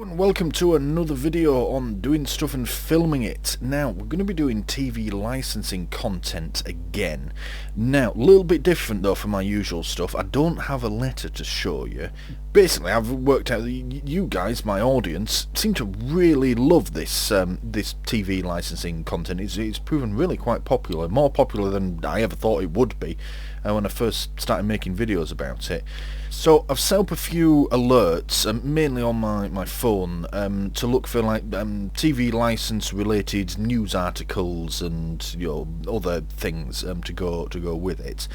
And welcome to another video on doing stuff and filming it. Now, we're going to be doing TV licensing content again. Now, a little bit different though from my usual stuff. I don't have a letter to show you. Basically, I've worked out that you guys, my audience, seem to really love this this TV licensing content. It's proven really quite popular, more popular than I ever thought it would be when I first started making videos about it. So I've set up a few alerts, mainly on my phone, to look for like TV license related news articles and other things to go with it.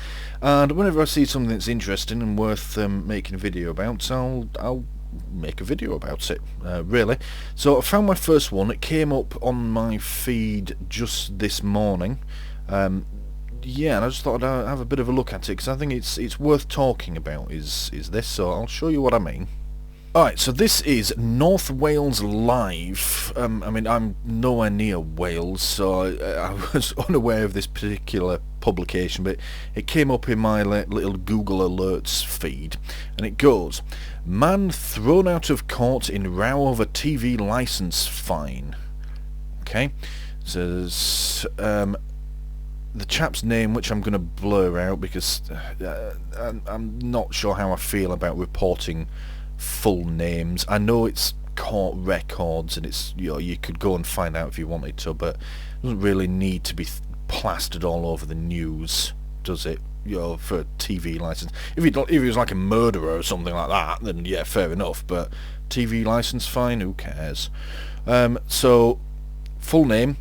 And whenever I see something that's interesting and worth making a video about, I'll make a video about it, really. So I found my first one. It came up on my feed just this morning. Yeah, and I just thought I'd have a bit of a look at it because I think it's worth talking about. Is this? So I'll show you what I mean. Alright, so this is North Wales Live. I mean, I'm nowhere near Wales, so I was unaware of this particular publication, but it came up in my little Google Alerts feed, and it goes, "Man thrown out of court in row over TV licence fine." Okay, so the chap's name, which I'm going to blur out because I'm not sure how I feel about reporting full names. I know it's court records and it's you could go and find out if you wanted to, but it doesn't really need to be plastered all over the news, does it? For a TV license. If he was like a murderer or something like that, then yeah, fair enough. But TV license fine, who cares? So full name.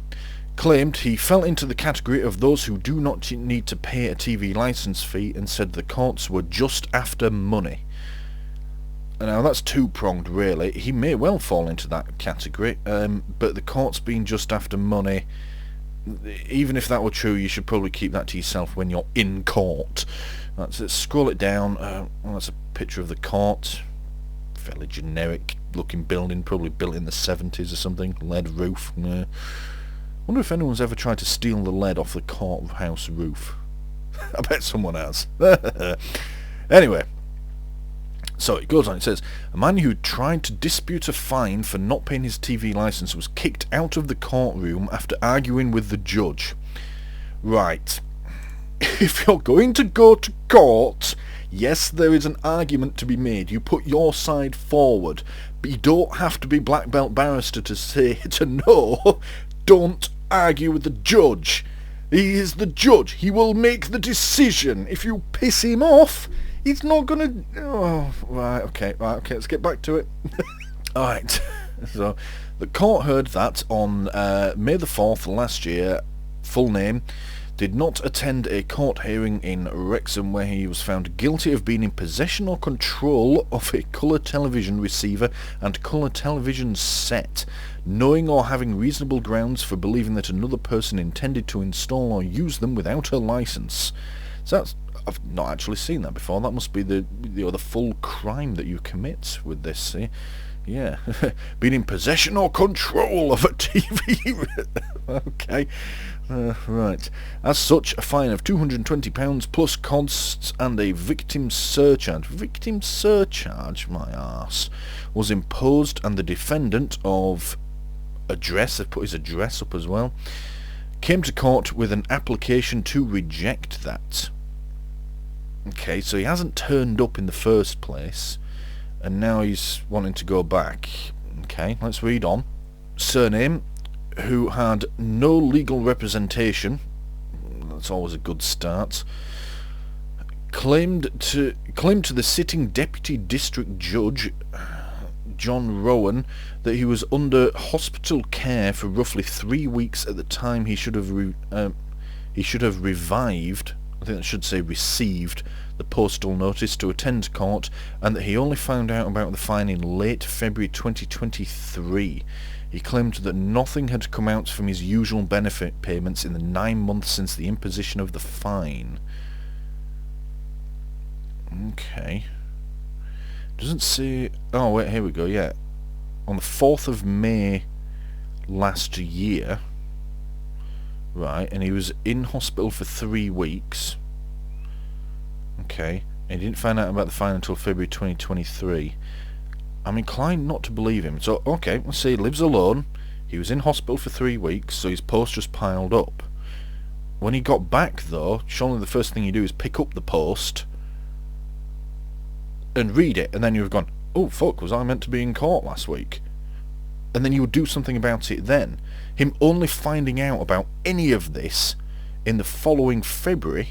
Claimed he fell into the category of those who do not need to pay a TV licence fee and said the courts were just after money. Now that's two-pronged really. He may well fall into that category, but the courts being just after money, even if that were true, you should probably keep that to yourself when you're in court. Let's scroll it down. Well, that's a picture of the court. Fairly generic looking building, probably built in the 70s or something. Lead roof. Wonder if anyone's ever tried to steal the lead off the courthouse roof. I bet someone has. Anyway, so it goes on, it says, a man who tried to dispute a fine for not paying his TV licence was kicked out of the courtroom after arguing with the judge. Right. If you're going to go to court, yes, there is an argument to be made. You put your side forward, but you don't have to be black belt barrister to know. Don't argue with the judge. He is the judge. He will make the decision. If you piss him off, he's not gonna... Oh, right, okay, let's get back to it. Alright, so the court heard that on May the 4th last year. Full name: did not attend a court hearing in Wrexham where he was found guilty of being in possession or control of a colour television receiver and colour television set, knowing or having reasonable grounds for believing that another person intended to install or use them without a licence. So that's... I've not actually seen that before. That must be the full crime that you commit with this, see? Yeah. Being in possession or control of a TV. Okay. Right. As such, a fine of £220 plus costs and a victim surcharge. Victim surcharge, my arse, was imposed, and the defendant of address, they've put his address up as well, came to court with an application to reject that. Okay, so he hasn't turned up in the first place, and now he's wanting to go back. Okay, let's read on. Surname: who had no legal representation. That's always a good start. Claimed to the sitting deputy district judge, John Rowan, that he was under hospital care for roughly 3 weeks at the time he should have revived. I think that should say received the postal notice to attend court, and that he only found out about the fine in late February 2023. He claimed that nothing had come out from his usual benefit payments in the 9 months since the imposition of the fine. Okay. Doesn't say... Oh, wait, here we go, yeah. On the 4th of May last year... Right, and he was in hospital for 3 weeks. Okay, and he didn't find out about the fine until February 2023. I'm inclined not to believe him. So, okay, let's say he lives alone. He was in hospital for 3 weeks, so his post just piled up. When he got back, though, surely the first thing you do is pick up the post and read it, and then you've gone, oh, fuck, was I meant to be in court last week? And then you would do something about it then. Him only finding out about any of this in the following February,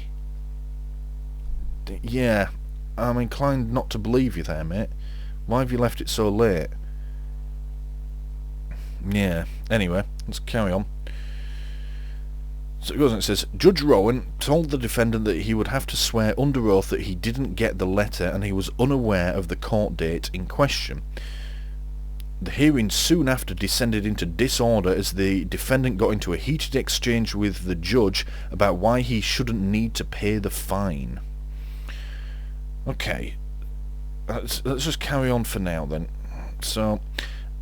yeah, I'm inclined not to believe you there, mate. Why have you left it so late? Yeah, anyway, let's carry on. So it goes and it says, Judge Rowan told the defendant that he would have to swear under oath that he didn't get the letter and he was unaware of the court date in question. The hearing soon after descended into disorder as the defendant got into a heated exchange with the judge about why he shouldn't need to pay the fine. Okay, let's just carry on for now then. So,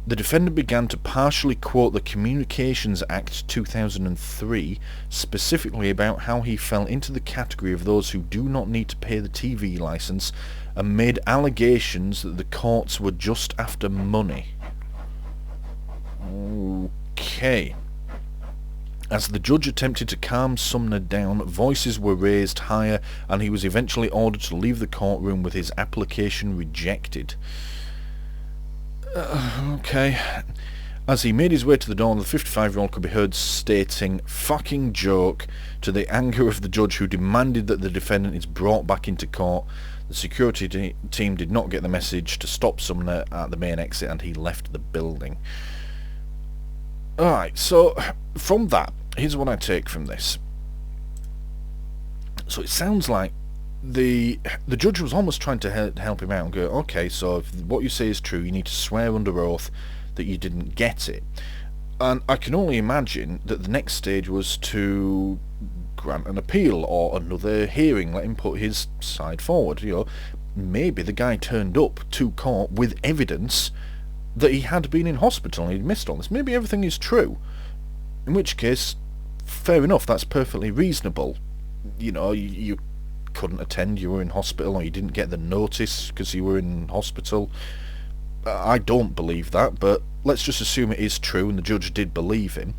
the defendant began to partially quote the Communications Act 2003, specifically about how he fell into the category of those who do not need to pay the TV licence, and made allegations that the courts were just after money. Okay. As the judge attempted to calm Sumner down, voices were raised higher, and he was eventually ordered to leave the courtroom with his application rejected. Okay. As he made his way to the door, the 55-year-old could be heard stating, "fucking joke," to the anger of the judge, who demanded that the defendant is brought back into court. The security team did not get the message to stop Sumner at the main exit, and he left the building. Alright, so from that, here's what I take from this. So it sounds like the judge was almost trying to help him out and go, okay, so if what you say is true, you need to swear under oath that you didn't get it. And I can only imagine that the next stage was to grant an appeal or another hearing, let him put his side forward. You know, maybe the guy turned up to court with evidence that he had been in hospital and he'd missed all this. Maybe everything is true, in which case, fair enough, that's perfectly reasonable. You know, you couldn't attend, you were in hospital, or you didn't get the notice because you were in hospital. I don't believe that, but let's just assume it is true and the judge did believe him.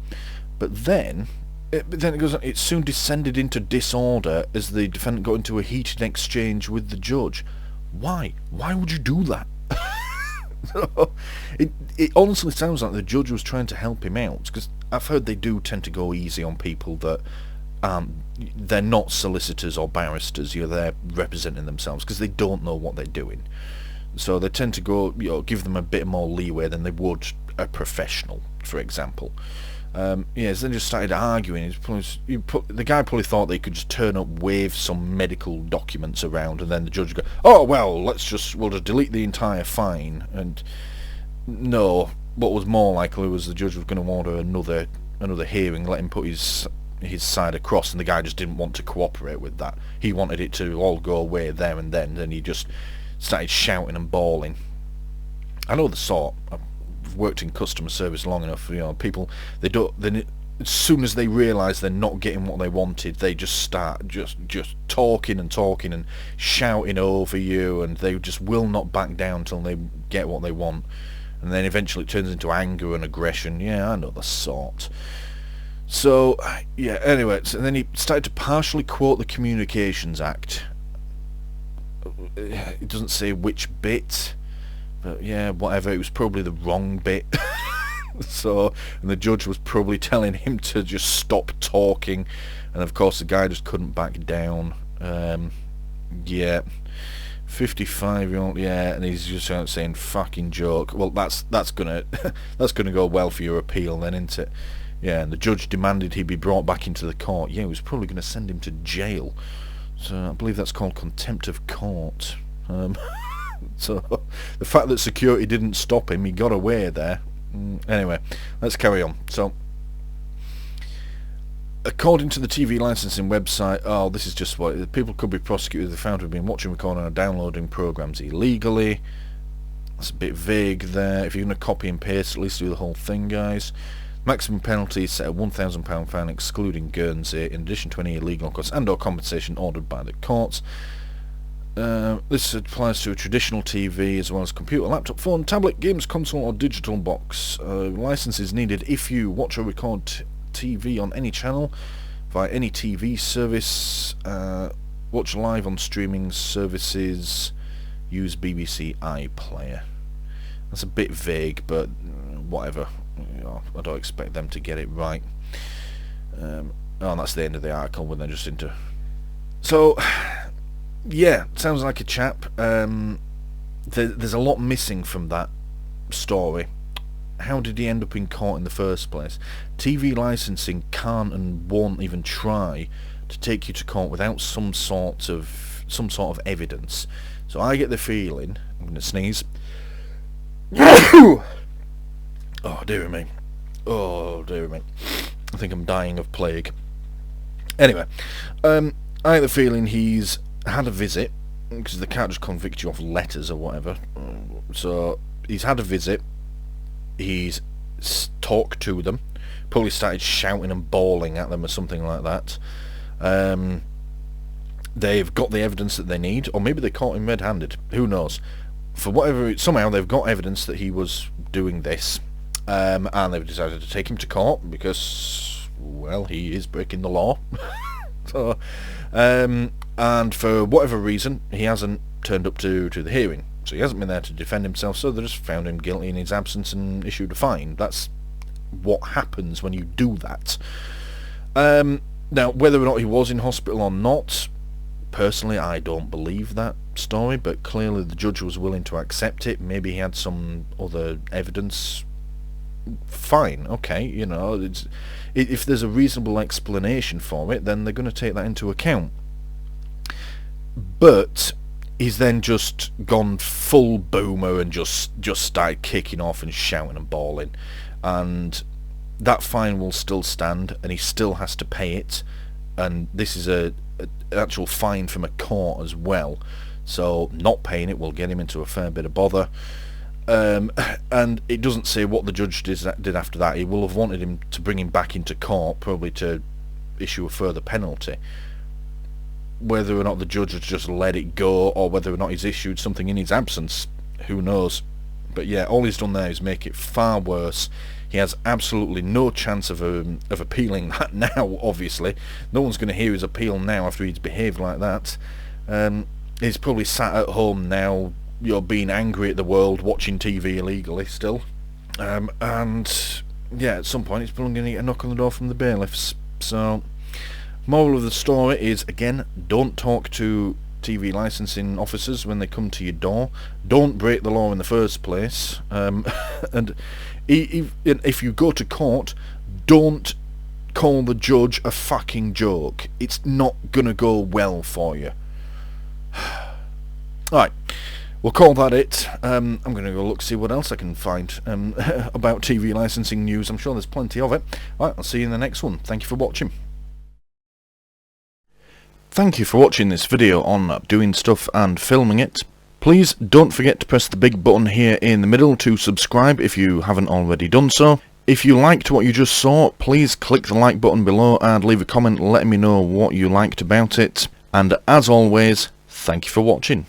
But then it goes. It soon descended into disorder as the defendant got into a heated exchange with the judge. Why? Why would you do that? It honestly sounds like the judge was trying to help him out, because I've heard they do tend to go easy on people that they're not solicitors or barristers. You know, they're representing themselves because they don't know what they're doing. So they tend to go, you know, give them a bit more leeway than they would a professional, for example. Yes, then just started arguing. The guy probably thought they could just turn up, wave some medical documents around, and then the judge would go, "Oh well, we'll just delete the entire fine." And no, what was more likely was the judge was going to order another hearing, let him put his side across, and the guy just didn't want to cooperate with that. He wanted it to all go away there and then. Then he just started shouting and bawling. I know the sort. I've worked in customer service long enough. You know, people, as soon as they realise they're not getting what they wanted, they just start just talking and shouting over you, and they just will not back down until they get what they want. And then eventually it turns into anger and aggression. Yeah, I know the sort. So, yeah, anyway, so then he started to partially quote the Communications Act. It doesn't say which bit, but yeah, whatever, it was probably the wrong bit. So, and the judge was probably telling him to just stop talking, and of course the guy just couldn't back down. Yeah, 55-year-old, yeah, and he's just saying "fucking joke." Well, that's gonna go well for your appeal then, isn't it? Yeah, and the judge demanded he be brought back into the court. Yeah, he was probably going to send him to jail. So I believe that's called contempt of court. So the fact that security didn't stop him, he got away there. Anyway, let's carry on. So, according to the TV licensing website, this is just what people could be prosecuted if they found to have been watching, recording, or downloading programs illegally. That's a bit vague there. If you're going to copy and paste, at least do the whole thing, guys. Maximum penalty is set at £1,000 fine, excluding Guernsey, in addition to any illegal costs and/or compensation ordered by the courts. This applies to a traditional TV as well as computer, laptop, phone, tablet, games console or digital box. License is needed if you watch or record TV on any channel via any TV service, watch live on streaming services, use BBC iPlayer. That's a bit vague, but whatever. I don't expect them to get it right. Oh, that's the end of the article when they're just into... So, yeah, sounds like a chap. There's a lot missing from that story. How did he end up in court in the first place? TV licensing can't and won't even try to take you to court without some sort of evidence. So I get the feeling, I'm going to sneeze. Oh dear me. Oh dear me. I think I'm dying of plague. Anyway, I get the feeling he's had a visit, because they can't just convict you off letters or whatever. So he's had a visit. He's talked to them. Probably started shouting and bawling at them or something like that. They've got the evidence that they need, or maybe they caught him red-handed. Who knows? For whatever, somehow they've got evidence that he was doing this, and they've decided to take him to court because, well, he is breaking the law. So, and for whatever reason, he hasn't turned up to the hearing. So he hasn't been there to defend himself, so they just found him guilty in his absence and issued a fine. That's what happens when you do that. Now, whether or not he was in hospital or not, personally, I don't believe that story, but clearly the judge was willing to accept it. Maybe he had some other evidence. Fine, okay, you know, if there's a reasonable explanation for it, then they're going to take that into account. But he's then just gone full boomer and just started kicking off and shouting and bawling, and that fine will still stand, and he still has to pay it, and this is a actual fine from a court as well, so not paying it will get him into a fair bit of bother. And it doesn't say what the judge did after that. He will have wanted him to bring him back into court, probably to issue a further penalty. Whether or not the judge has just let it go, or whether or not he's issued something in his absence, who knows. But yeah, all he's done there is make it far worse. He has absolutely no chance of appealing that now, obviously. No one's going to hear his appeal now after he's behaved like that. He's probably sat at home now, you're being angry at the world, watching TV illegally still. And yeah, at some point he's probably going to get a knock on the door from the bailiffs. So, moral of the story is, again, don't talk to TV licensing officers when they come to your door. Don't break the law in the first place. And if you go to court, don't call the judge a fucking joke. It's not gonna go well for you. Alright, we'll call that it. I'm gonna go look, see what else I can find about TV licensing news. I'm sure there's plenty of it. Alright, I'll see you in the next one. Thank you for watching. Thank you for watching this video on doing stuff and filming it. Please don't forget to press the big button here in the middle to subscribe if you haven't already done so. If you liked what you just saw, please click the like button below and leave a comment letting me know what you liked about it. And as always, thank you for watching.